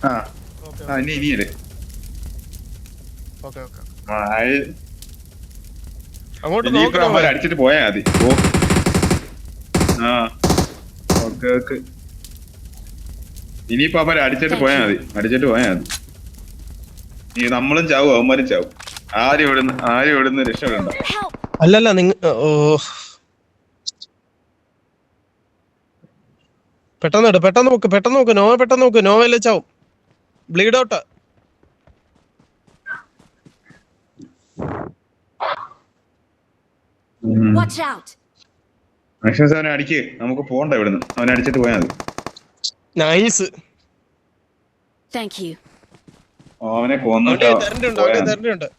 ആ ഇനിയില്ലേ ഇനിയിപ്പോ അവന്മാർ അടിച്ചിട്ട് പോയാ മതി. ആ ഓക്കെ ഓക്കെ. ഇനിയിപ്പോ അവന്മാർ അടിച്ചിട്ട് പോയാ മതി. ഈ നമ്മളും ചാവും അവന്മാരും ചാവും. ആരും ഇവിടുന്ന് രക്ഷപ്പെടണ്ട. അല്ലല്ല നിങ്ങ പെട്ടെന്ന് നോക്ക് നോവ പെട്ടെന്ന് നോക്ക്. നോവല്ലേ ചാവും. Bleed out. അവനെ അടിക്ക്. നമുക്ക് പോണ്ട ഇവിടുന്ന്. അവനെ അടിച്ചിട്ട് പോയാ മതി. നൈസ്. അവനെ കൊന്നിട്ട്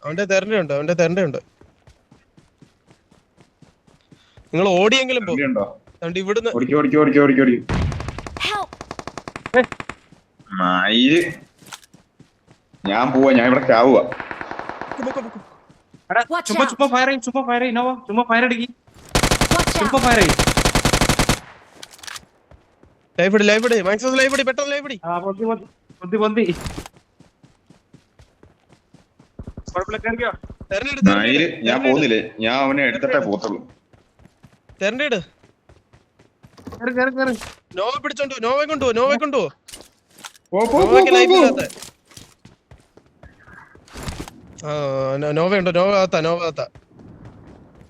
അവന്റെ തെരണ്ടുണ്ട്. നിങ്ങൾ ഓടിയെങ്കിലും പോ. ഇവിടുന്ന് ഞാൻ പോവാ. ഞാൻ ഇവിടെ ചാവുക. ചുമ്മാ ഫയർ ചെയ്യ് നോവ. ചുമ്മാ ഫയർ അടിക്കി. ഫയർ ചെയ്യ്. ലൈവ് ഇട് മാക്സിമം ലൈവ് ഇട്. പെട്ടെന്ന് ലൈവ് ഇട്. പൊന്തി ഞാൻ പോകുന്നില്ലേ. ഞാൻ അവനെ എടുത്തിട്ടേ പോത്തുള്ളൂ. തെരണ്ടിട്. നോവ പിടിച്ചോണ്ടോ. നോവെ കൊണ്ടുപോ. നോവ ഉണ്ടോ? നോവ അകത്താ.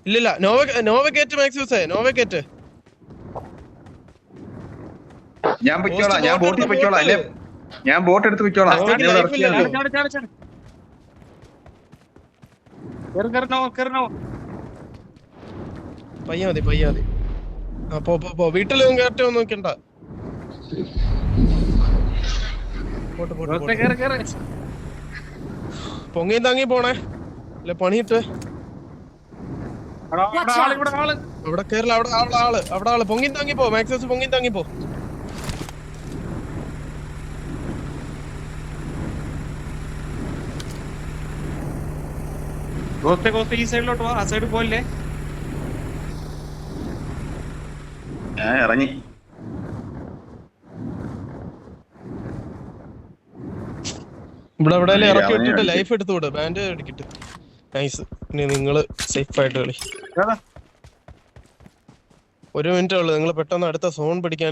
ഇല്ലില്ല. നോവ കേറ്റ് മാക്സിമസേ. നോവ കേറ്റ്. ഞാൻ ബോട്ടിൽ പൊയ്ക്കോളാം. അല്ലേ ഞാൻ ബോട്ട് എടുത്ത് പൊയ്ക്കോളാം. പയ്യ മതി. പോ. വീട്ടിലൊന്നും കയറ്റോ നോക്കണ്ട. പൊങ്ങിയും താങ്ങി പോണേ. അല്ലെ പണിയിട്ട് അവിടെ കേരള. അവിടെ ആള്. പൊങ്ങിയും താങ്ങി പോ. മാക്സിമസ് പൊങ്ങിയും താങ്ങി പോ. ഈ സൈഡിലോട്ട് പോവാ. ആ സൈഡ് പോയില്ലേ. ഞാൻ ഇറങ്ങി. ഇവിടെ ഇറക്കി വിട്ടിട്ട് ലൈഫ് എടുത്തു വിട്. ബാൻഡ് അടിക്കിട്ട്. നൈസ്. ഇനി നിങ്ങള് സേഫ് ആയിട്ട് കളി. 1 മിനിറ്റേ ഉള്ളു. നിങ്ങൾ പെട്ടെന്ന് അടുത്ത സോൺ പിടിക്കാനും